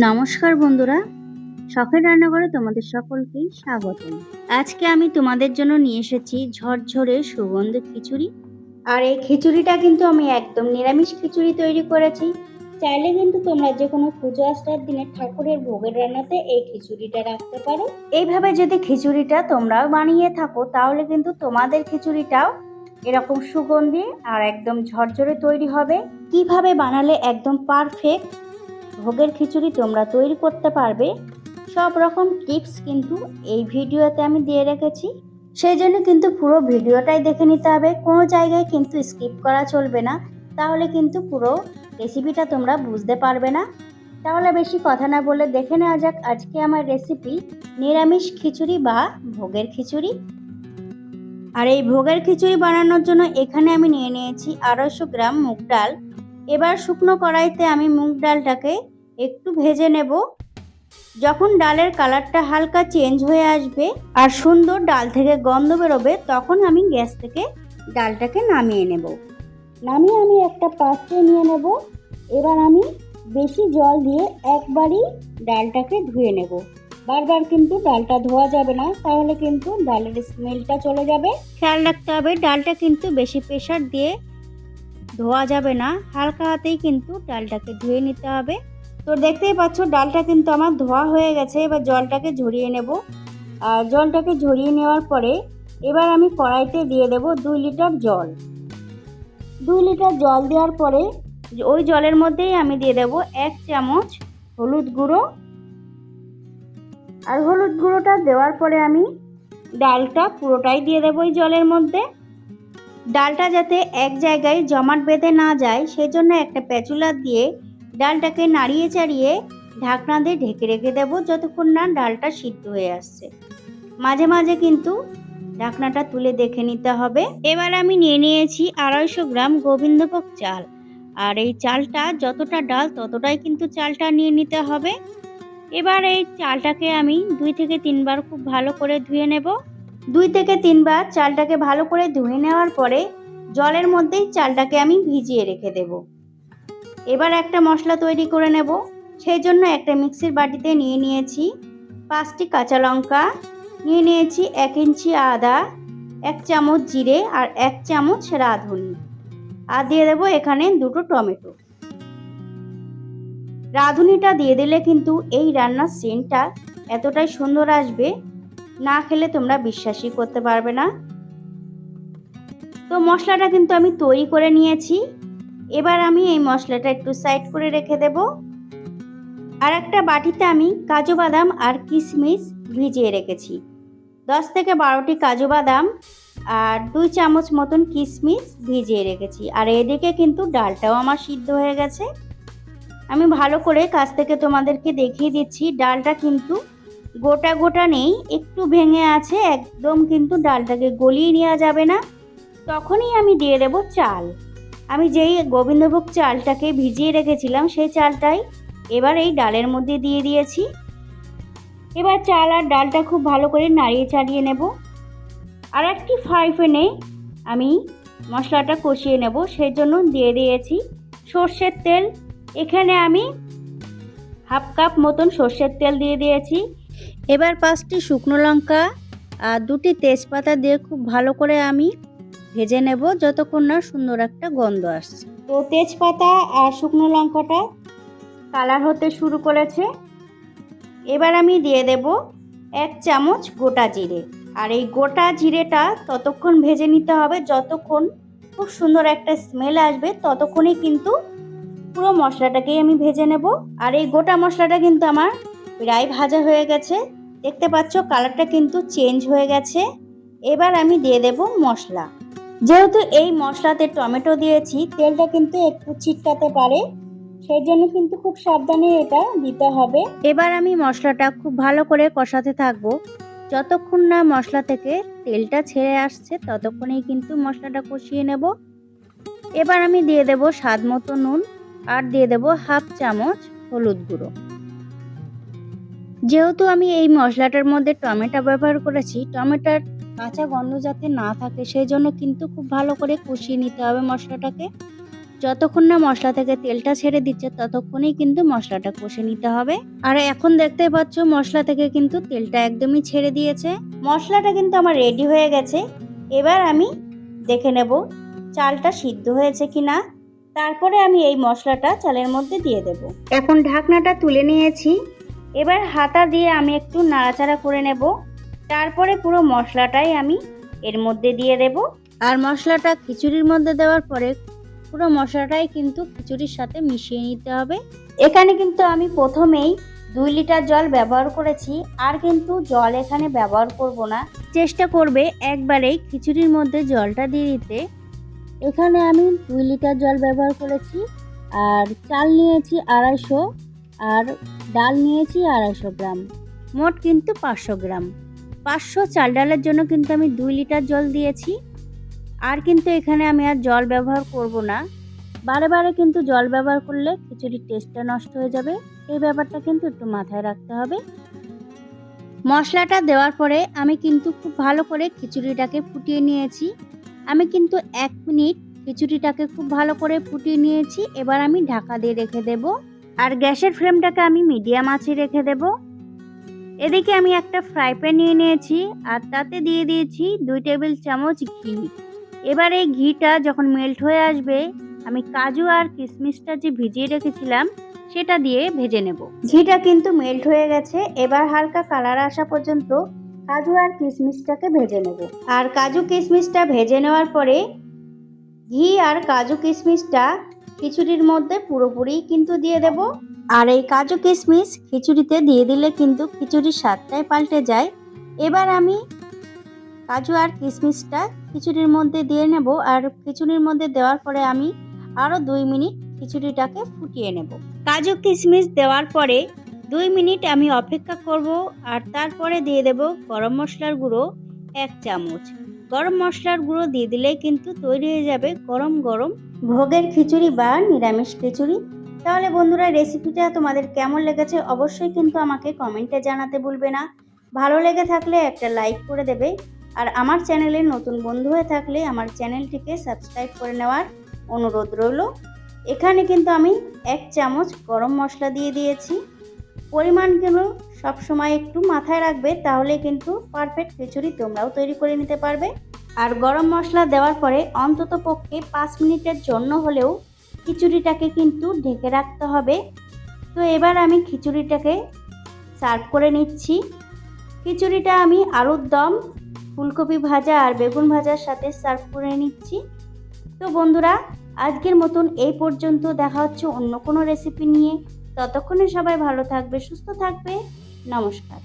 নমস্কার বন্ধুরা, শখের রান্নাঘরে তোমাদের সকলকেই স্বাগতম। আজকে আমি তোমাদের জন্য নিয়ে এসেছি ঝরঝরে সুগন্ধি খিচুড়ি। আর এই খিচুড়িটা কিন্তু আমি একদম নিরামিষ খিচুড়ি তৈরি করেছি। চাইলে কিন্তু তোমরা যে কোনো পুজো আসার দিনে ঠাকুরের ভোগের রান্নাতে এই খিচুড়িটা রাখতে পারো। এইভাবে যদি খিচুড়িটা তোমরাও বানিয়ে থাকো তাহলে কিন্তু তোমাদের খিচুড়িটাও এরকম সুগন্ধি আর একদম ঝরঝরে তৈরি হবে। কিভাবে বানালে একদম পারফেক্ট ভোগের খিচুড়ি তোমরা তৈরি করতে পারবে, সব রকম টিপস কিন্তু এই ভিডিওতে আমি দিয়ে রেখেছি। সেই জন্য কিন্তু পুরো ভিডিওটাই দেখে নিতে হবে, কোনো জায়গায় কিন্তু স্কিপ করা চলবে না, তাহলে কিন্তু পুরো রেসিপিটা তোমরা বুঝতে পারবে না। তাহলে বেশি কথা না বলে দেখে নেওয়া যাক আজকে আমার রেসিপি নিরামিষ খিচুড়ি বা ভোগের খিচুড়ি। আর এই ভোগের খিচুড়ি বানানোর জন্য এখানে আমি নিয়ে নিয়েছি 250 গ্রাম মুগ ডাল। এবার শুকনো কড়াইতে আমি মুগ ডালটাকে একটু ভেজে নেব। যখন ডালের কালারটা হালকা চেঞ্জ হয়ে আসবে আর সুন্দর ডাল থেকে গন্ধ বেরোবে তখন আমি গ্যাস থেকে ডালটাকে নামিয়ে নেব। নামিয়ে আমি একটা পাত্রে নিয়ে নেব। এবার আমি বেশি জল দিয়ে একবারই ডালটাকে ধুয়ে নেব। বারবার কিন্তু ডালটা ধোয়া যাবে না, তাহলে কিন্তু ডালের স্মেলটা চলে যাবে। খেয়াল রাখতে হবে ডালটা কিন্তু বেশি প্রেসার দিয়ে ধোয়া যাবে না, হালকা হাতেই কিন্তু ডালটাকে ধুয়ে নিতে হবে। তো দেখতেই পাচ্ছ ডালটা কিন্তু আমার ধোয়া হয়ে গেছে। এবার জলটাকে ঝরিয়ে নেব। আর জলটাকে ঝরিয়ে নেওয়ার পরে এবার আমি কড়াইতে দিয়ে দেব 2 লিটার জল। 2 লিটার জল দেওয়ার পরে ওই জলের মধ্যেই আমি দিয়ে দেব 1 চামচ হলুদ গুঁড়ো। আর হলুদ গুঁড়োটা দেওয়ার পরে আমি ডালটা পুরোটাই দিয়ে দেবো ওই জলের মধ্যে। ডালটা যাতে এক জায়গায় জমাট বেঁধে না যায় সেজন্য একটা প্যাচুলা দিয়ে ডালটাকে নাড়িয়ে চাড়িয়ে ঢাকনা দিয়ে ঢেকে রেখে দেবো যতক্ষণ না ডালটা সিদ্ধ হয়ে আসছে। মাঝে মাঝে কিন্তু ঢাকনাটা তুলে দেখে নিতে হবে। এবার আমি নিয়ে নিয়েছি 250 গ্রাম গোবিন্দভোগ চাল। আর এই চালটা যতটা ডাল ততটাই কিন্তু চালটা নিয়ে নিতে হবে। এবার এই চালটাকে আমি 2 থেকে 3 বার খুব ভালো করে ধুয়ে নেব। 2 থেকে 3 বার চালটাকে ভালো করে ধুয়ে নেওয়ার পরে জলের মধ্যেই চালটাকে আমি ভিজিয়ে রেখে দেব। এবার একটা মশলা তৈরি করে নেব। সেই জন্য একটা মিক্সির বাটিতে নিয়ে নিয়েছি 5টি কাঁচা লঙ্কা, নিয়ে নিয়েছি 1 ইঞ্চি আদা, 1 চামচ জিরে আর 1 চামচ রাঁধুনি, আর দিয়ে দেবো এখানে 2টো টমেটো। রাঁধুনিটা দিয়ে দিলে কিন্তু এই রান্নার সেন্টটা এতটাই সুন্দর আসবে, না খেলে তোমরা বিশ্বাসই করতে পারবে না। তো মশলাটা কিন্তু আমি তৈরি করে নিয়েছি। এবার আমি এই মশলাটা একটু সাইড করে রেখে দেব। আর একটা বাটিতে আমি কাজু বাদাম আর কিশমিশ ভিজিয়ে রেখেছি। 10 থেকে 12টি কাজু বাদাম আর 2 চামচ মতন কিশমিশ ভিজিয়ে রেখেছি। আর এদিকে কিন্তু ডালটাও আমার সিদ্ধ হয়ে গেছে। আমি ভালো করে কাছ থেকে তোমাদেরকে দেখিয়ে দিচ্ছি, ডালটা কিন্তু গোটা গোটা নেই, একটু ভেঙে আছে। একদম কিন্তু ডালটাকে গলিয়ে নেওয়া যাবে না। তখনই আমি দিয়ে দেব চাল। আমি যেই গোবিন্দভোগ চালটাকে ভিজিয়ে রেখেছিলাম সেই চালটাই এবার এই ডালের মধ্যে দিয়ে দিয়েছি। এবার চাল আর ডালটা খুব ভালো করে নাড়িয়ে চাড়িয়ে নেব। আর একটি ফ্রাই প্যানে আমি মশলাটা কষিয়ে নেব, সেই জন্য দিয়ে দিয়েছি সর্ষের তেল। এখানে আমি হাফ কাপ মতন সর্ষের তেল দিয়ে দিয়েছি। এবার 5টি শুকনো লঙ্কা আর 2টি তেজপাতা দিয়ে খুব ভালো করে আমি ভেজে নেব যতক্ষণ না সুন্দর একটা গন্ধ আসছে। তো তেজপাতা আর শুকনো লঙ্কাটা কালার হতে শুরু করেছে। এবার আমি দিয়ে দেব 1 চামচ গোটা জিরে। আর এই গোটা জিরেটা ততক্ষণ ভেজে নিতে হবে যতক্ষণ খুব সুন্দর একটা স্মেল আসবে, ততক্ষণই কিন্তু পুরো মশলাটাকেই আমি ভেজে নেব। আর এই গোটা মশলাটা কিন্তু আমার প্রায় ভাজা হয়ে গেছে। দেখতে পাচ্ছ কালারটা কিন্তু চেঞ্জ হয়ে গেছে। এবার আমি দিয়ে দেব মশলা। যেহেতু এই মশলাতে টমেটো দিয়েছি, তেলটা কিন্তু একটু ছিটকাতে পারে, সেই জন্য কিন্তু খুব সাবধানে এটা দিতে হবে। এবার আমি মশলাটা খুব ভালো করে কষাতে থাকবো যতক্ষণ না মশলা থেকে তেলটা ছেড়ে আসছে, ততক্ষণেই কিন্তু মশলাটা কষিয়ে নেব। এবার আমি দিয়ে দেব স্বাদ মতো নুন আর দিয়ে দেব হাফ চামচ হলুদ গুঁড়ো। যেহেতু আমি এই মশলাটার মধ্যে টমেটো ব্যবহার করেছি, টমেটোর কাঁচা গন্ধ যাতে না থাকে সেই জন্য কিন্তু খুব ভালো করে কষিয়ে নিতে হবে মশলাটাকে। যতক্ষণ না মশলা থেকে তেলটা ছেড়ে দিচ্ছে ততক্ষণই কিন্তু মশলাটা কষে নিতে হবে। আর এখন দেখতে পাচ্ছ মশলা থেকে কিন্তু তেলটা একদমই ছেড়ে দিয়েছে। মশলাটা কিন্তু আমার রেডি হয়ে গেছে। এবার আমি দেখে নেব চালটা সিদ্ধ হয়েছে কিনা। তারপরে আমি এই মশলাটা চালের মধ্যে দিয়ে দেব। এখন ঢাকনাটা তুলে নিয়েছি। এবার হাতা দিয়ে আমি একটু নাড়াচাড়া করে নেব। তারপরে পুরো মশলাটাই আমি এর মধ্যে দিয়ে দেব। আর মশলাটা খিচুড়ির মধ্যে দেওয়ার পরে পুরো মশলাটাই কিন্তু খিচুড়ির সাথে মিশিয়ে নিতে হবে। এখানে কিন্তু আমি প্রথমেই 2 লিটার জল ব্যবহার করেছি, আর কিন্তু জল এখানে ব্যবহার করব না। চেষ্টা করবে একবারেই খিচুড়ির মধ্যে জলটা দিয়ে দিতে। এখানে আমি 2 লিটার জল ব্যবহার করেছি, আর চাল নিয়েছি 250, আর ডাল নিয়েছি 250 গ্রাম, মোট কিন্তু 500 গ্রাম। 500 চাল ডালের জন্য কিন্তু আমি 2 লিটার জল দিয়েছি। আর কিন্তু এখানে আমি আর জল ব্যবহার করব না। বারে বারে কিন্তু জল ব্যবহার করলে খিচুড়ির টেস্টটা নষ্ট হয়ে যাবে, এই ব্যাপারটা কিন্তু একটু মাথায় রাখতে হবে। মশলাটা দেওয়ার পরে আমি কিন্তু খুব ভালো করে খিচুড়িটাকে ফুটিয়ে নিয়েছি। আমি কিন্তু 1 মিনিট খিচুড়িটাকে খুব ভালো করে ফুটিয়ে নিয়েছি। এবার আমি ঢাকা দিয়ে রেখে দেব, আর গ্যাসের ফ্লেমটাকে আমি মিডিয়াম আঁচে রেখে দেব। এদিকে আমি একটা ফ্রাই প্যান নিয়ে নিয়েছি, আর তাতে দিয়ে দিয়েছি 2 টেবিল চামচ ঘি। এবার এই ঘিটা যখন মেল্ট হয়ে আসবে, আমি কাজু আর কিশমিশটা যে ভিজিয়ে রেখেছিলাম সেটা দিয়ে ভেজে নেব। ঘিটা কিন্তু মেল্ট হয়ে গেছে। এবার হালকা কালার আসা পর্যন্ত কাজু আর কিশমিশটাকে ভেজে নেব। আর কাজু কিশমিশটা ভেজে নেওয়ার পরে ঘি আর কাজু কিশমিশটা খিচুড়ির মধ্যে পুরোপুরি কিন্তু দিয়ে দেব। আর এই কাজু কিশমিশ খিচুড়িতে দিয়ে দিলে কিন্তু খিচুড়ির স্বাদটাই পাল্টে যায়। এবার আমি কাজু আর কিশমিশটা খিচুড়ির মধ্যে দিয়ে নেব, আর খিচুড়ির মধ্যে দেওয়ার পরে আমি আরও 2 মিনিট খিচুড়িটাকে ফুটিয়ে নেব। কাজু কিশমিশ দেওয়ার পরে 2 মিনিট আমি অপেক্ষা করব, আর তারপরে দিয়ে দেব গরম মশলার গুঁড়ো 1 চামচ। গরম মশলার গুঁড়ো দিয়ে দিলেই কিন্তু তৈরি হয়ে যাবে গরম গরম ভোগের খিচুড়ি বা নিরামিষ খিচুড়ি। তাহলে বন্ধুরা, রেসিপিটা তোমাদের কেমন লেগেছে অবশ্যই কিন্তু আমাকে কমেন্টে জানাতে ভুলবে না। ভালো লেগে থাকলে একটা লাইক করে দেবে, আর আমার চ্যানেলে নতুন বন্ধু হয়ে থাকলে আমার চ্যানেলটিকে সাবস্ক্রাইব করে নেওয়ার অনুরোধ রইল। এখানে কিন্তু আমি 1 চামচ গরম মশলা দিয়ে দিয়েছি। পরিমাণগুলো সবসময় একটু মাথায় রাখবে, তাহলে কিন্তু পারফেক্ট খিচুড়ি তোমরাও তৈরি করে নিতে পারবে। আর গরম মশলা দেওয়ার পরে অন্তত পক্ষে 5 মিনিটের জন্য হলেও খিচুড়িটাকে কিন্তু ঢেকে রাখতে হবে। তো এবার আমি খিচুড়িটাকে সার্ভ করে নিচ্ছি। খিচুড়িটা আমি আলুর দম, ফুলকপি ভাজা আর বেগুন ভাজার সাথে সার্ভ করে নিচ্ছি। তো বন্ধুরা, আজকের মতন এই পর্যন্ত। দেখা হচ্ছে অন্য কোনো রেসিপি নিয়ে। ততক্ষণে সবাই ভালো থাকবে, সুস্থ থাকবে। নমস্কার।